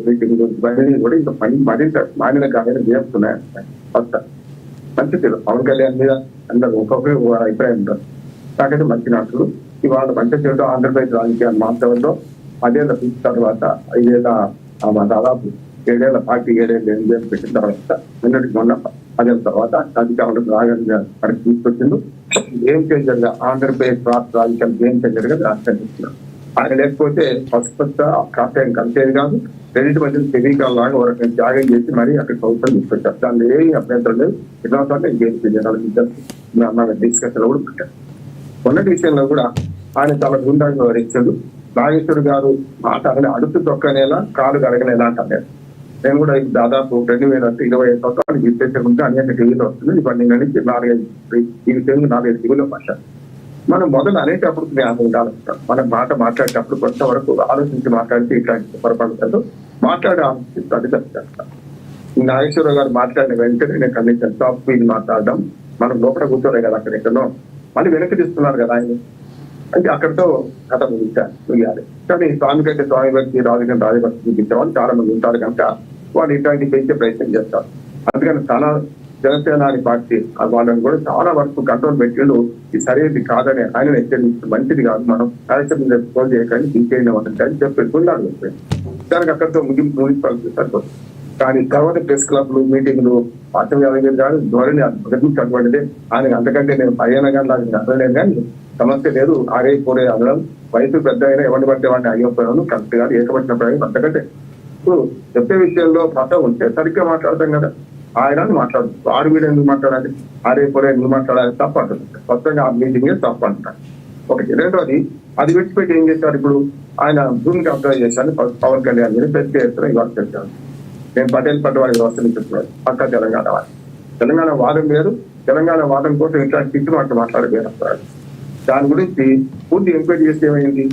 Meeting ఇవన్నీ కూడా ఇంకా మరింత మానిన గాయన చేస్తున్నాయి. కొత్త మంచిది పవన్ కళ్యాణ్ మీద అందరూ ఒక్కొక్క అభిప్రాయం ఉంటారు. నాకైతే మంచి నాటుడు ఇవాళ మంచి చెడు ఆంధ్రప్రదేశ్ రాజకీయాలు మాత్రంలో 10 ఏళ్ళ పీక్ తర్వాత 5 ఏళ్ళ దాదాపు 7 ఏళ్ళ పార్టీ 7 ఏళ్ళు ఎన్నికలు పెట్టిన తర్వాత నిన్నటికి మొన్న 10 ఏళ్ళ తర్వాత అధికారులకు రాగలిగా మనకి తీసుకొచ్చిండు. గేమ్ చేంజర్ గా ఆంధ్రప్రదేశ్ రాష్ట్ర రాజకీయాలు గేమ్ చేంజర్ గా రాష్ట్రాన్ని ఇస్తున్నారు. ఆయన లేకపోతే ఫస్ట్ కాస్త కలిసేది కాదు. క్రెడిట్ మధ్య తెలియకాల లాగా ఒక త్యాగం చేసి మరీ అక్కడ ప్రభుత్వం తీసుకొచ్చారు. దానిలో ఏమి అభ్యంతరం లేదు. ఎన్నోసార్లు గేమ్ చేంజర్ డిస్కషన్ కూడా పెట్టారు. మొన్నటి విషయంలో కూడా ఆయన చాలా గుండాగా వివరించాడు. నాగేశ్వర్ గారు మాట్లాడని అడుగు తొక్కనేలా కాలు కడగనేలా అంటారు. నేను కూడా దాదాపు 2025 సంవత్సరాలు విశ్లేషణ ఉంటే అనేక టీవీలో వస్తుంది. ఇవన్నీ నుంచి 4-5 టీవీలో మాట్లాడు. మనం మొదలు అనేటప్పుడు ఉండాలంటాం. మనం మాట్లాడేటప్పుడు కొంతవరకు ఆలోచించి మాట్లాడితే ఇట్లాంటి పొరపాటు మాట్లాడే ఆలోచిస్తే అది చెప్తాను. నాగేశ్వరరావు గారు మాట్లాడిన వెంటనే నేను ఖండించాను. టాప్ ఫీల్ మాట్లాడడం మనం లోపల కూర్చోలే కదా, అక్కడ ఎక్కడో మళ్ళీ వెనక్కి తీస్తున్నారు కదా ఆయన. అంటే అక్కడితో కథ ముగియాలి. కానీ స్వామి కంటే స్వామి భక్తి రాజకీయ రాజభక్తి చూపించే వాళ్ళు చాలా మంది ఉంటారు కనుక వాళ్ళు ఇట్లాంటి పెంచే ప్రయత్నం చేస్తారు. అందుకని చాలా జనసేన పార్టీ వాళ్ళని కూడా చాలా వరకు కంట్రోల్ పెట్టిండు. ఇది సరైనది కాదని ఆయన హెచ్చరించి మంచిది కాదు, మనం కార్యక్రమం ఫోన్ చేయకండి ఇంకేనా అని చెప్పేట్టుకున్నాడు. దానికి అక్కడితో ముగింపు సరిపోతుంది. కానీ తర్వాత ప్రెస్ క్లబ్లు మీటింగ్లు పార్టీ కాదు ధోరణి అటువంటిదే. ఆయన అంతకంటే నేను పైన కానీ నాకు అసలేను కానీ సమస్య లేదు. ఆరే పోరే అనడం వయసు పెద్ద అయినా ఎవరిని పడితే వాడిని అయ్యపోయాను కరెక్ట్ గారు ఏకపడిన ప్రయోజనం అంతకంటే ఇప్పుడు చెప్పే విషయంలో పట్ట ఉంటే సరిగ్గా మాట్లాడతాం కదా. ఆయన మాట్లాడు ఆరు వీడు ఎందుకు మాట్లాడాలి, ఆరే పోరే ఎందుకు మాట్లాడాలి తప్ప అంటుంది. కొత్తగా ఆ మీటింగే తప్ప అంటారు. ఒకటి రెండోది అది విడిచిపెట్టి ఏం చేశారు. ఇప్పుడు ఆయన భూమికి అప్లై చేశాను పవన్ కళ్యాణ్ మీద పెద్ద చేస్తాను ఇవాళ చేశాను. నేను పటేల్ పట్టువాడి వ్యవస్థ నుంచి చెప్తున్నాను. పక్క తెలంగాణ వాడు తెలంగాణ వాదం వేరు. తెలంగాణ వాదం కోసం ఇట్లాంటి తిట్టు మాట మాట్లాడగలుగుతారు. దాని గురించి పూర్తి ఎంక్వైరీ చేస్తే ఏమైంది,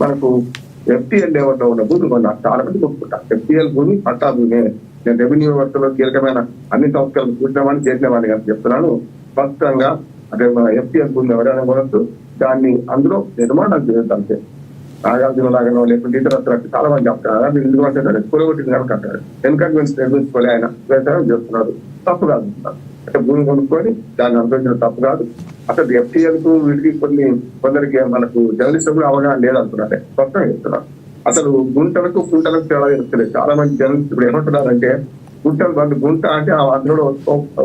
మనకు ఎఫ్టీఎల్ లెవెల్లో ఉన్న భూమి కొన్నారు. చాలా మంది కొట్టుకుంటారు. ఎఫ్టీఎల్ భూమి పట్టా భూమి. నేను రెవెన్యూ వ్యవస్థలో కీలకమైన అన్ని సంస్థలు కూర్చున్నామని చేసినవాడిని కానీ చెప్తున్నాను. స్పష్టంగా అదే మన ఎఫ్టీఎల్ భూమి ఎవరైనా కొనొచ్చు. దాన్ని అందులో నిర్మాణం చేయొద్దు. నాగార్జున లాగానో లేకుంటే ఇతర చాలా మంది చెప్తారు ఎందుకంటే కూలగొట్టింది కనుక అంటారు. ఎన్కన్వెన్స్ నిర్మించుకోలే ఆయన వ్యవసాయం చేస్తున్నారు. తప్పు కాదు. అంటే భూమి కొనుక్కొని దాన్ని అనుభవించిన తప్పు కాదు. అసలు ఎఫ్టీఎల్ కు వీటికి కొందరికి మనకు జర్నలిస్టు కూడా అవగాహన లేదంటున్నారే స్పష్టంగా చెప్తున్నారు. అసలు గుంటలకు కుంటలకు తేడా తెలుస్తలేదు. చాలా మంది జర్నలిస్ట్ ఇప్పుడు ఏమంటున్నారంటే గుంటలు బంధు గుంట అంటే ఆ అందులో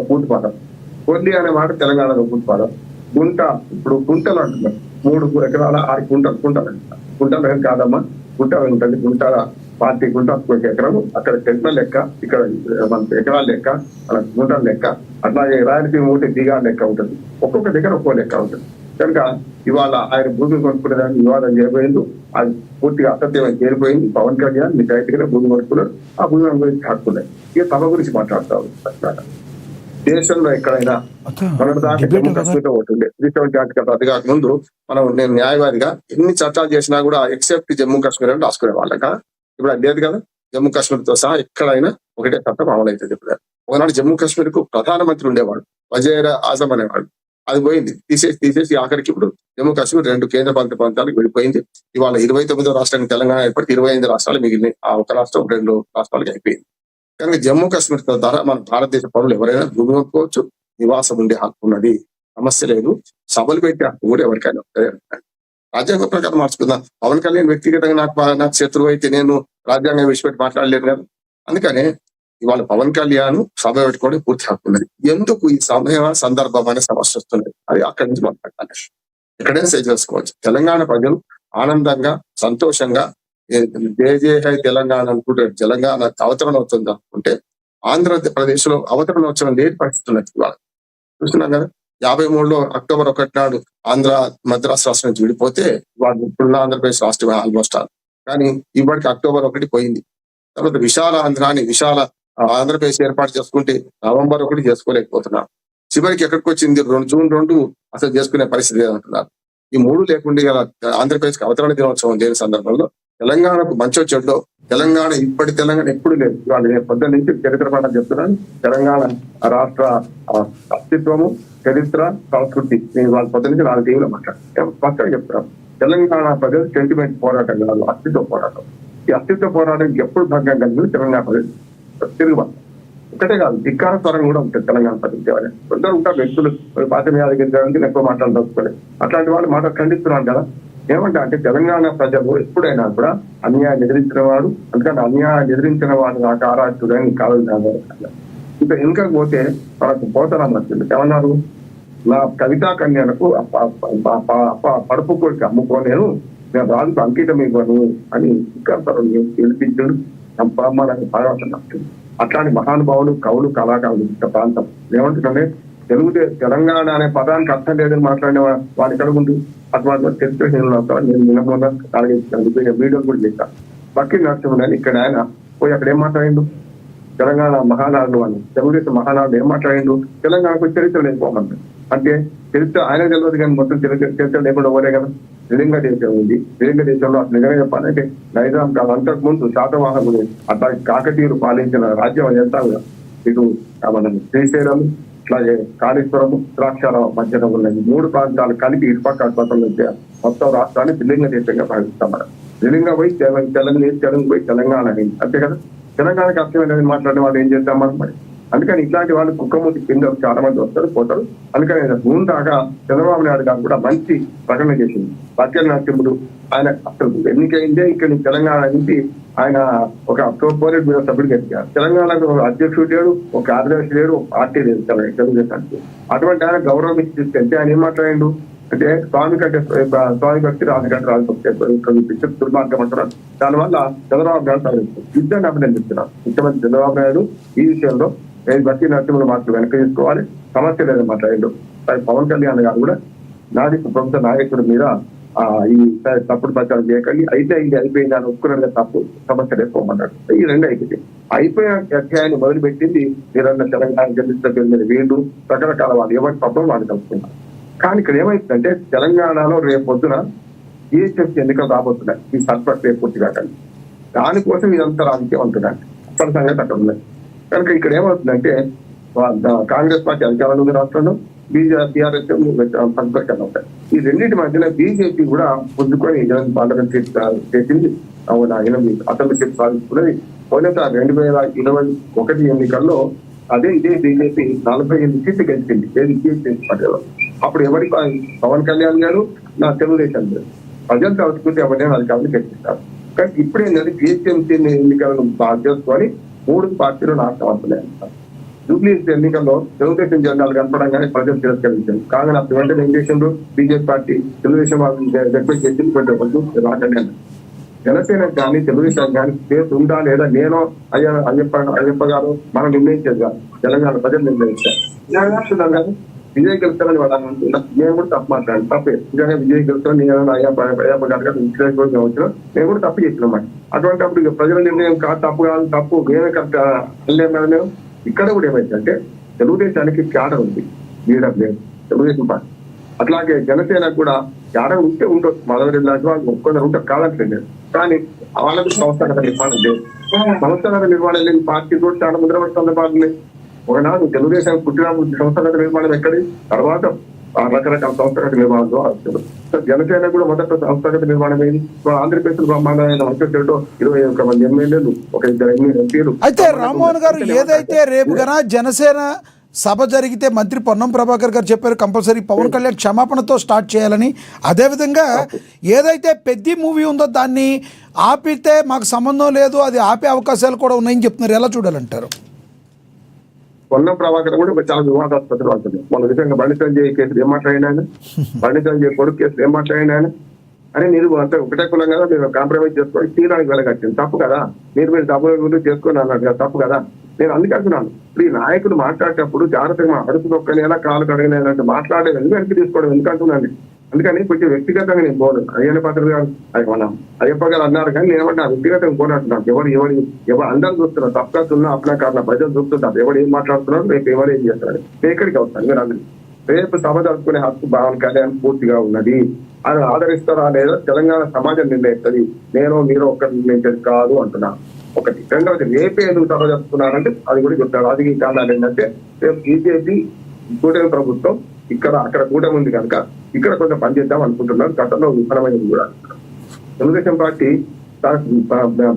పూర్తి పదం, కొద్ది అనే మాట తెలంగాణలో పూర్తి పదం. గుంట ఇప్పుడు గుంటలు అంటున్నారు. 3 ఎకరాల 6 కుంటలు అంటున్నారు. గుంటలు ఏం కాదమ్మా, గుంట ఉంటుంది. గుంటల పార్టీ గుంట 1 ఎకరం, అక్కడ సెంట్ల లెక్క, ఇక్కడ మన ఎకరాల లెక్క, మన గుంటల లెక్క, అట్లాగే రాయలసీమ ఒకటి దిగాల లెక్క ఉంటుంది. ఒక్కొక్క దగ్గర ఒక్కో లెక్క ఉంటుంది. కనుక ఇవాళ ఆయన భూమి కొనుక్కునేదాన్ని వివాదం చేయబోయింది. అది పూర్తిగా అసత్యమై చేరిపోయింది. పవన్ కళ్యాణ్ మీ రైతుగా భూమి కొనుక్కున్నారు. ఆ భూమి గురించి హక్కున్నాయి. ఇక సభ గురించి మాట్లాడుతారు. దేశంలో ఎక్కడైనా మన దాకా జమ్మూ కాశ్మీర్ ఒకటి ఉండే 370 అది కాక ముందు నేను న్యాయవాదిగా ఎన్ని చట్టాలు చేసినా కూడా ఎక్సెప్ట్ జమ్మూ కాశ్మీర్ అని రాసుకునే వాళ్ళక. ఇప్పుడు అది లేదు కదా. జమ్మూ కాశ్మీర్ తో సహా ఎక్కడైనా ఒకటే చట్టం అమలవుతుంది. ఇప్పుడు ఒకనాడు జమ్మూ కాశ్మీర్ కు ప్రధానమంత్రి ఉండేవాడు, వజీర్ ఆజం అనేవాడు. అది పోయింది, తీసేసి ఆఖరికి ఇప్పుడు జమ్మూ కాశ్మీర్ 2 కేంద్రపాలిత ప్రాంతాలకు వెళ్ళిపోయింది. ఇవాళ 29వ రాష్ట్రానికి తెలంగాణ ఏర్పడి 25 రాష్ట్రాలు మిగిలినాయి. ఆ ఒక రాష్ట్రం 2 రాష్ట్రాలకు అయిపోయింది. కనుక జమ్మూ కాశ్మీర్ ద్వారా మన భారతదేశ పౌరులు ఎవరైనా భూమి కొనుక్కోవచ్చు, నివాసం ఉండే హక్కు ఉన్నది, సమస్య లేదు. సభలు పెట్టే హక్కు కూడా ఎవరికైనా రాజ్యాంగ ప్రకారం మార్చుకుందాం. పవన్ కళ్యాణ్ వ్యక్తిగతంగా నాకు శత్రువు అయితే నేను రాజ్యాంగం విడిచిపెట్టి మాట్లాడలేను కదా. అందుకనే ఇవాళ పవన్ కళ్యాణ్ సభ పెట్టుకోవడం పూర్తి హక్కు ఉన్నది. ఎందుకు ఈ సమయ సందర్భం అనే సమస్య వస్తున్నది, అది అక్కడి నుంచి మాట్లాడాలి. ఎక్కడైనా సరి చేసుకోవచ్చు. తెలంగాణ ప్రజలు ఆనందంగా సంతోషంగా జయ తెలంగాణ అనుకుంటే తెలంగాణ అవతరణ అవుతుంది అనుకుంటే ఆంధ్రప్రదేశ్ లో అవతరణోత్సవం లేని పరిస్థితి ఉన్నది. ఇవాళ చూస్తున్నాం కదా. 53లో అక్టోబర్ 1 నాడు ఆంధ్ర మద్రాసు రాష్ట్రం నుంచి విడిపోతే వాళ్ళు ఇప్పుడున్న ఆంధ్రప్రదేశ్ రాష్ట్రం ఆల్మోస్ట్ కానీ ఇప్పటికి అక్టోబర్ 1 పోయింది. తర్వాత విశాల ఆంధ్రాని విశాల ఆంధ్రప్రదేశ్ ఏర్పాటు చేసుకుంటే నవంబర్ 1 చేసుకోలేకపోతున్నాం. చివరికి ఎక్కడికి వచ్చింది జూన్ 2 అసలు చేసుకునే పరిస్థితి లేదంటున్నారు. ఈ 3 లేకుండా ఆంధ్రప్రదేశ్కి అవతరణ దినోత్సవం లేని సందర్భంలో తెలంగాణకు మంచి చెడ్డో తెలంగాణ ఇప్పటి తెలంగాణ ఎప్పుడు లేదు. ఇవాళ నేను పొద్దున్న నుంచి చరిత్ర పాఠం చెప్తున్నాను. తెలంగాణ రాష్ట్ర అస్తిత్వము, చరిత్ర, సంస్కృతి నేను వాళ్ళ పొద్దు నుంచి 4 టీవీలో మాట్లాడాను. స్పష్టంగా చెప్తున్నాను. తెలంగాణ ప్రజలు సెంటిమెంట్ పోరాటం కాదు, అస్తిత్వ పోరాటం. ఈ అస్తిత్వ పోరాటానికి ఎప్పుడు భంగం కలిగింది తెలంగాణ ప్రజలు తిరుగుబాటు. ఒకటే కాదు, ధిక్కార స్వరం కూడా ఉంటుంది తెలంగాణ ప్రజలు. కొందరు ఉంటారు వ్యక్తులు పార్టీ మీద ఎక్కువ మాట్లాడదలుచుకోలేదు, అట్లాంటి వాళ్ళు మాట ఖండిస్తున్నారు కదా. ఏమంటా అంటే తెలంగాణ ప్రజలు ఎప్పుడైనా కూడా అన్యాయం ఎదిరించిన వాడు, అందుకని అన్యాయం ఎదిరించిన వాడు నాకు ఆరాధ్యుడని కావాలి. ఇంకా పోతే మనకు పోతరాలు వచ్చింది ఏమన్నారు, నా కవితా కన్యలకు పడుపు కోరిక అమ్ముకోలేను, నేను రాజుకు అంకితం ఇవ్వను అని ఇంకా పిలిపించాడు. మనకు భాగవతం నచ్చింది. అట్లాంటి మహానుభావులు, కవులు, కళాకారులు ఇంత ప్రాంతం ఏమంటుంటే తెలంగాణ అనే పదానికి అర్థం లేదని మాట్లాడిన వాడి ఇక్కడ ముందు అటువంటి చరిత్ర నేను నిన్న వీడియో కూడా చేశాను. బక్కి నరసింహన్ ఇక్కడ ఆయన పోయి అక్కడ ఏం మాట్లాడిండు, తెలంగాణ మహానాడు అని, తెలుగుదేశం మహానాడు ఏం మాట్లాడిండు, తెలంగాణకు చరిత్ర లేకపోమంటారు. అంటే చరిత్ర ఆయన తెలియదు కానీ మొత్తం చరిత్ర లేకుండా పోలే కదా. త్రిలింగ దేశం ఉంది, త్రిలింగ దేశంలో అసలు నిజంగా చెప్పాలంటే నైజాం కాదు, అంతకు ముందు శాతవాహనుడు అట్లా కాకతీయులు పాలించిన రాజ్యం ఎంత ఇటు మన శ్రీశైలం, అట్లాగే కాళేశ్వరము, ద్రాక్షారావు మధ్యలో ఉన్నాయి 3 ప్రాంతాలు కలిపి ఇటుపక్క అటుపక్కల నుంచి మొత్తం రాష్ట్రాన్ని త్రిలింగ దేశంగా భావిస్తాం. మనం త్రిలింగ పోయి తెలంగాణ పోయి తెలంగాణ అయింది అంతే కదా. తెలంగాణకి అర్థమైనది మాట్లాడిన వాళ్ళు ఏం చేద్దాం మనం మరి. అందుకని ఇట్లాంటి వాళ్ళు కుక్కమూతి కింద చాలా మంది వస్తారు పోతారు. అందుకని ముందాగా చంద్రబాబు నాయుడు గారు కూడా మంచి ప్రకటన చేసింది. బక్కి నరసింహుడు ఆయన అసలు ఎన్నికైందే ఇక్కడ తెలంగాణ నుంచి ఆయన ఒక పోలీట్ బ్యూరో సభ్యుడు గెలిచారు. తెలంగాణకు అధ్యక్షుడు లేడు, ఒక కార్యదర్శి లేడు, ఒక పార్టీ లేదు తెలుగుదేశానికి. అటువంటి ఆయన గౌరవం ఇచ్చి తీసుకెళ్తే ఆయన ఏం మాట్లాడిండు అంటే స్వామి భక్తి రాజభక్తి దుర్మార్గం అంటున్నారు. దానివల్ల చంద్రబాబు నాయుడు ఇద్దరిని అభినందిస్తున్నారు. ముఖ్యమంత్రి చంద్రబాబు నాయుడు ఈ విషయంలో బక్కి నరసింహులు మాత్రం వెనక్కి తీసుకోవాలి, సమస్య లేదని మాట్లాడిండు. పవన్ కళ్యాణ్ గారు కూడా నాది ప్రభుత్వ నాయకుడి మీద ఈ తప్పుడు ప్రచారం చేయకండి, అయితే ఇది అయిపోయింది అని ఒప్పుకున్న తప్పు, సమస్య లేకపోమన్నాడు. ఈ 2 అయిపోయింది. అయిపోయిన అధ్యాయాన్ని మొదలుపెట్టింది మీరన్న తెలంగాణ గెలిచిన వీళ్ళు రకరకాల వాళ్ళు ఎవరి తప్పని వాళ్ళు కలుపుకున్నారు. కానీ ఇక్కడ ఏమైతుందంటే తెలంగాణలో రేపు పొద్దున జిహెచ్ఎంసీ ఎన్నికలు రాబోతున్నాయి, ఈ సర్పంచ్ పూర్తిగా కానీ దానికోసం ఇదంతా రాజకీయం అంటున్నాను. అప్పటి సంగతి అక్కడ ఉన్నాయి. కనుక ఇక్కడ ఏమవుతుందంటే కాంగ్రెస్ పార్టీ అధికారంలో ఉంది రాష్ట్రంలో, టీఆర్ఎస్ సంస్కరణ ఉంటాయి. ఈ రెండింటి మధ్యన బీజేపీ కూడా పొందుకొని పార్లమెంటరీ చేసింది. అసెంబ్లీ సీట్ సాధించుకున్నది. పోయిన 2021 ఎన్నికల్లో ఇదే బీజేపీ 48 సీట్లు గెలిచింది జిహెచ్ఎంసీ పార్టీలో. అప్పుడు ఎవరికి పవన్ కళ్యాణ్ గారు నా తెలుగుదేశం గారు ప్రజలు తలుచుకుంటే ఎవరైనా అధికారులు గెలిపిస్తారు. కానీ ఇప్పుడేంటంటే జిహెచ్ఎంసీ ఎన్నికలను బాగా చేసుకొని 3 పార్టీలు నాశనం అవుతున్నాయి. జూబ్లీ ఎన్నికల్లో తెలుగుదేశం జెండాలు కనపడంగానే ప్రజలు తిరస్కరించారు. కాగా వెంటనే ఏం చేసిండ్రు బీజేపీ పార్టీ తెలుగుదేశం వాళ్ళని రిక్వెస్ట్ చేసింది కొంచెం రాకండి. జనసేన కానీ తెలుగుదేశం కానీ కేసు ఉందా లేదా నేను అయ్యప్ప గారు మనం నిర్ణయించేది కాదు, తెలంగాణ ప్రజలు నిర్ణయించారు కానీ విజయ్ గెలుస్తారని వాళ్ళు అనుకుంటున్నా. నేను కూడా తప్పు మాట్లాడాను, తప్పే నిజంగా విజయ్ గెలుస్తాను నేను అయ్యప్ప గారు వచ్చిన నేను కూడా తప్పు చేసినమాట. అటువంటి అప్పుడు ప్రజల నిర్ణయం కాదు, తప్పు కాదు, తప్పు మేమే కరెక్ట్ అనలేము కదా. మేము ఇక్కడ కూడా ఏమైందంటే తెలుగుదేశానికి క్యాడర్ ఉంది, లీడర్ లేదు తెలుగుదేశం పార్టీ. అట్లాగే జనసేనకు కూడా క్యాడర్ ఉంటే ఉండొచ్చు, మాధవరెడ్డి లాంటి వాళ్ళు కొందరు ఉంటారు కాదంటలేదు. కానీ వాళ్ళకి సంస్థాగత నిర్మాణం లేదు. సంస్థాగత నిర్మాణం లేని పార్టీ కూడా చాలా ముద్రపడి సందర్భాలు లేదు. ఒకనాడు తెలుగుదేశం పుట్టినప్పుడు సంస్థాగత నిర్మాణం ఎక్కడి, తర్వాత రకరకాల సంస్థాగత నిర్మాణం ద్వారా జనసేన కూడా మొదట సంస్థాగత నిర్మాణం అయింది. ఆంధ్రప్రదేశ్ బ్రహ్మాండమైన వచ్చేటో 21 మంది ఎమ్మెల్యేలు, ఒక 2 ఎంపీలు. అయితే రామ్మోహన్ గారు ఏదైతే రేపు గన జనసేన సభ జరిగితే మంత్రి పొన్నం ప్రభాకర్ గారు చెప్పారు కంపల్సరీ పవన్ కళ్యాణ్ క్షమాపణతో స్టార్ట్ చేయాలని. అదేవిధంగా ఏదైతే పెద్ద మూవీ ఉందో దాన్ని ఆపితే మాకు సంబంధం లేదు, అది ఆపే అవకాశాలు కూడా ఉన్నాయని చెప్తున్నారు. ఎలా చూడాలంటారు? పొన్నం ప్రభాకర్ కూడా చాలా వివాదాస్పదం అవుతుంది. మన విధంగా బండి సంజయ్ కేసులు ఏం మాట్లాడిన ఆయన, బండి సంజయ్ కొడుకు కేసులు ఏం మాట్లాడిన ఆయన అని మీరు అంతా ఒకటే కులం కదా, మీరు కాంప్రమైజ్ చేసుకొని తీరానికి వెళ్ళగట్టింది తప్పు కదా. మీరు డబ్బులు చేసుకొని అన్నట్టు కదా, తప్పు కదా. నేను అందుకంటున్నాను, ఇప్పుడు ఈ నాయకులు మాట్లాడేటప్పుడు జాగ్రత్తగా అడుగు నొక్కనేలా కాలు కడగలేదంటే మాట్లాడేది ఎందుకు వెనక్కి తీసుకోవడం ఎందుకంటున్నాను. అందుకని కొంచెం వ్యక్తిగతంగా నేను పోను. అయ్యన్న పాత్ర గారు మనం అయ్యప్ప గారు అన్నారు కానీ నేను ఏమన్నా వ్యక్తిగతంగా పోనంటున్నాను. ఎవరు అందరూ చూస్తున్నారు, తప్పగా ఉన్నా అప్నా కారణం ప్రజలు చూస్తుంటారు. ఎవరు ఏం మాట్లాడుతున్నారు, రేపు ఎవరు ఏం చేస్తున్నారు, ఎక్కడికి వస్తాను మీరు అందరూ. రేపు సభ జరుపుకునే హక్కు పవన్ కళ్యాణ్ పూర్తిగా ఉన్నది. ఆయన ఆదరిస్తారా లేదా తెలంగాణ సమాజం నిర్ణయిస్తుంది, నేను మీరు ఒక్కటి నిర్ణయించేది కాదు అంటున్నాను. ఒకటి. రెండవది, రేపే ఎందుకు సభ జరుపుకున్నారంటే అది కూడా చెప్తారు. రాజకీయ కారణాలు ఏంటంటే రేపు బీజేపీ కూటమి ప్రభుత్వం అక్కడ కూటమి ఉంది కనుక ఇక్కడ కొంచెం పనిచేద్దాం అనుకుంటున్నారు. గతంలో విఫలమైనది కూడా. తెలుగుదేశం పార్టీ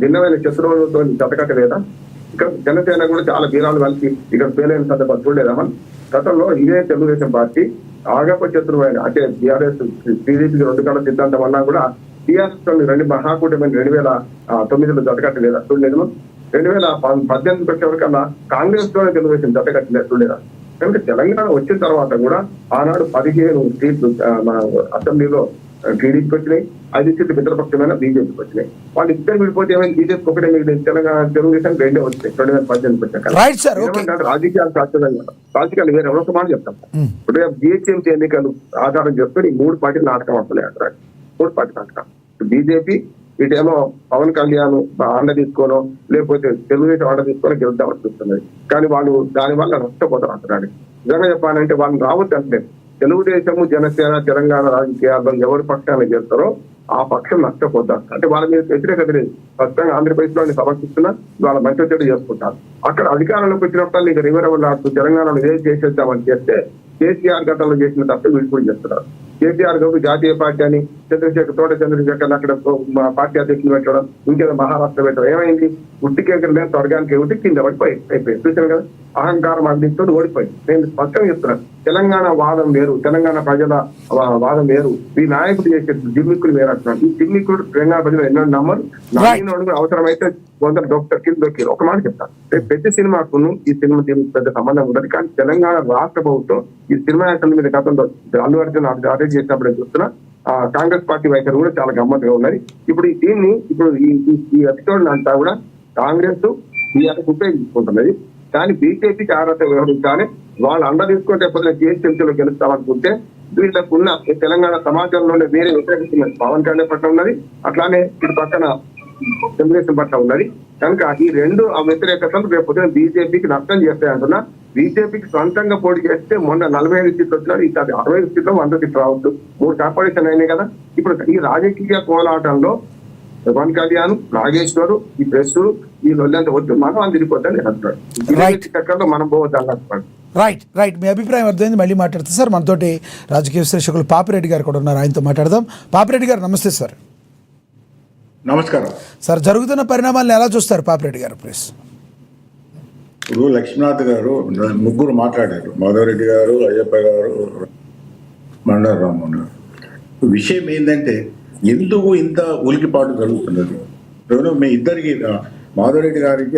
భిన్నమైన శత్రువులతో జతకట్టలేదా? ఇక్కడ జనసేన కూడా చాలా బీరాలు కలిసి ఇక్కడ పేలైన సందర్భాలు చూడలేదా మనం? గతంలో ఇదే తెలుగుదేశం పార్టీ ఆగప శత్రువు అయిన అంటే బీఆర్ఎస్ టీడీపీకి 2 కళ్ళ సిద్ధాంతం వల్ల కూడా టీఆర్ఎస్ 2 మహాకూటమి 2009లో జతకట్టలేదా? చూడలేదు. 2018 వచ్చే వరకల్లా కాంగ్రెస్ లోనే తెలుగుదేశం జతకట్టలేదు. చూడలేదా? కనుక తెలంగాణ వచ్చిన తర్వాత కూడా ఆనాడు 15 సీట్లు మన అసెంబ్లీలో టీడీపీకి వచ్చినాయి, 5 సీట్లు మిత్రపక్షమైన బీజేపీకి వచ్చినాయి. వాళ్ళు ఇద్దరు విడిపోతే ఏమైనా బీజేపీ ఒకటే మిగిలింది, తెలంగాణ తెలుగుదేశం 2 వచ్చినాయి 2018 వచ్చాక. Right sir, okay. రాజకీయాలు రాజకీయాలు వేరే ఎవరో సమానం చెప్తాం. ఇప్పుడు జిహెచ్ఎంసీ ఎన్నికలు ఆధారం చేసుకుని 3 పార్టీలు నాటకం వస్తున్నాయి అంటారు. 3 పార్టీ నాటకం. బీజేపీ ఇటేమో పవన్ కళ్యాణ్ అండ తీసుకోనో లేకపోతే తెలుగుదేశం అండ తీసుకొని గెలుద్దామని చూస్తున్నది. కానీ వాళ్ళు దానివల్ల నష్టపోతారు అంటున్నాడు. నిజంగా చెప్పాలంటే వాళ్ళు రావద్దు అంటే తెలుగుదేశము జనసేన తెలంగాణ రాజకీయాల్లో ఎవరి పక్షాన్ని చేస్తారో ఆ పక్షం నష్టపోతారు. అంటే వాళ్ళ మీద వ్యతిరేకత లేదు. ఖచ్చితంగా ఆంధ్రప్రదేశ్ లో సమర్పిస్తున్నా వాళ్ళ మంచి చెడు చేసుకుంటారు. అక్కడ అధికారంలోకి వచ్చినప్పుడు నీకు రివరవల్ ఆడుతూ తెలంగాణలో ఏం చేసేద్దామని చేస్తే కేసీఆర్ గతంలో చేసిన తప్పే వీళ్ళు కూడా చేస్తున్నారు. కేసీఆర్ గారు జాతీయ పార్టీ అని తోట చంద్రశేఖర్ అక్కడ పార్టీ అధ్యక్షులు పెట్టడం, ఇంకేదో మహారాష్ట్ర పెట్టడం. ఏమైంది? ఉట్టికేకర్ లేదు, స్వర్గానికి ఒకటి కింద పడిపోయి అయిపోయింది. చూసాను కదా, అహంకారం అందిస్తూ ఓడిపోయింది. నేను స్పష్టంగా చెప్తున్నాను, తెలంగాణ వాదం వేరు, తెలంగాణ ప్రజల వాదం వేరు, ఈ నాయకుడు చేసే జిమ్మిక్కులు వేరు అంటున్నాను. ఈ జిమ్మిక్కుడు తెలంగాణ ప్రజలు ఎన్నో నమ్మరు. నమ్మిన అవసరమైతే 100 డాక్టర్ కింద దొరికి ఒక మాట చెప్తాను. పెద్ద సినిమాకు ఈ సినిమా దీనికి పెద్ద సంబంధం ఉండదు. కానీ తెలంగాణ రాష్ట్ర ప్రభుత్వం ఈ సినిమా యాక్టర్ల మీద గతంలో అల్లు అర్జున్ అరెస్ట్ చేసినప్పుడు చూస్తున్నా కాంగ్రెస్ పార్టీ వైఖరి కూడా చాలా గమ్మత్తుగా ఉన్నది. ఇప్పుడు దీన్ని ఈ ఎపిసోడ్ అంతా కూడా కాంగ్రెస్ బీఆర్ఎస్ ఉపయోగించుకుంటున్నది. కానీ బీజేపీ జాగ్రత్త వ్యవహరించాలి. వాళ్ళు అండ తీసుకుంటే ఎప్పుడైనా జిహెచ్ఎంసీలో గెలుస్తామనుకుంటే వీళ్ళకున్న తెలంగాణ సమాజంలోనే వేరే వ్యతిరేకిస్తున్నది. పవన్ కళ్యాణ్ పట్ల ఉన్నది, అట్లానే ఇటు పక్కన తెలుగుదేశం పట్ల ఉన్నది. కనుక ఈ 2 వ్యతిరేకతలు రేపు బీజేపీకి నష్టం చేస్తాయంటున్నా. బీజేపీకి సొంతంగా పోటీ చేస్తే మొన్న 45 సీట్లు వచ్చినారు, ఇంకా 60 సీట్లు 100 సీట్లు రావచ్చు. 3 కార్పొరేషన్ అయినాయి కదా. ఇప్పుడు ఈ రాజకీయ కోలాటంలో పవన్ కళ్యాణ్, నాగేశ్వరు, ఈ ప్రెస్ ఈ రోజంతా వచ్చి మనం అందిరిపోద్దని అంటున్నాడు. చక్రంలో మనం పోవద్దని అంటున్నాడు. రైట్ మీ అభిప్రాయం అర్థమైంది. మళ్ళీ మాట్లాడుతుంది సార్. మనతోటి రాజకీయ విశ్లేషకులు పాపిరెడ్డి గారు కూడా ఉన్నారు, ఆయనతో మాట్లాడదాం. పాపిరెడ్డి గారు నమస్తే సార్. నమస్కారం సార్. జరుగుతున్న పరిణామాలను ఎలా చూస్తారు పాపిరెడ్డి గారు ప్లీజ్? ఇప్పుడు లక్ష్మీనాథ్ గారు 3 మాట్లాడారు, మాధవరెడ్డి గారు, అయ్యప్ప గారు, మండల రామ్మోహన్ గారు. విషయం ఏంటంటే ఎందుకు ఇంత ఉలికిపాటు జరుగుతున్నది? మీ ఇద్దరికి, మాధవరెడ్డి గారికి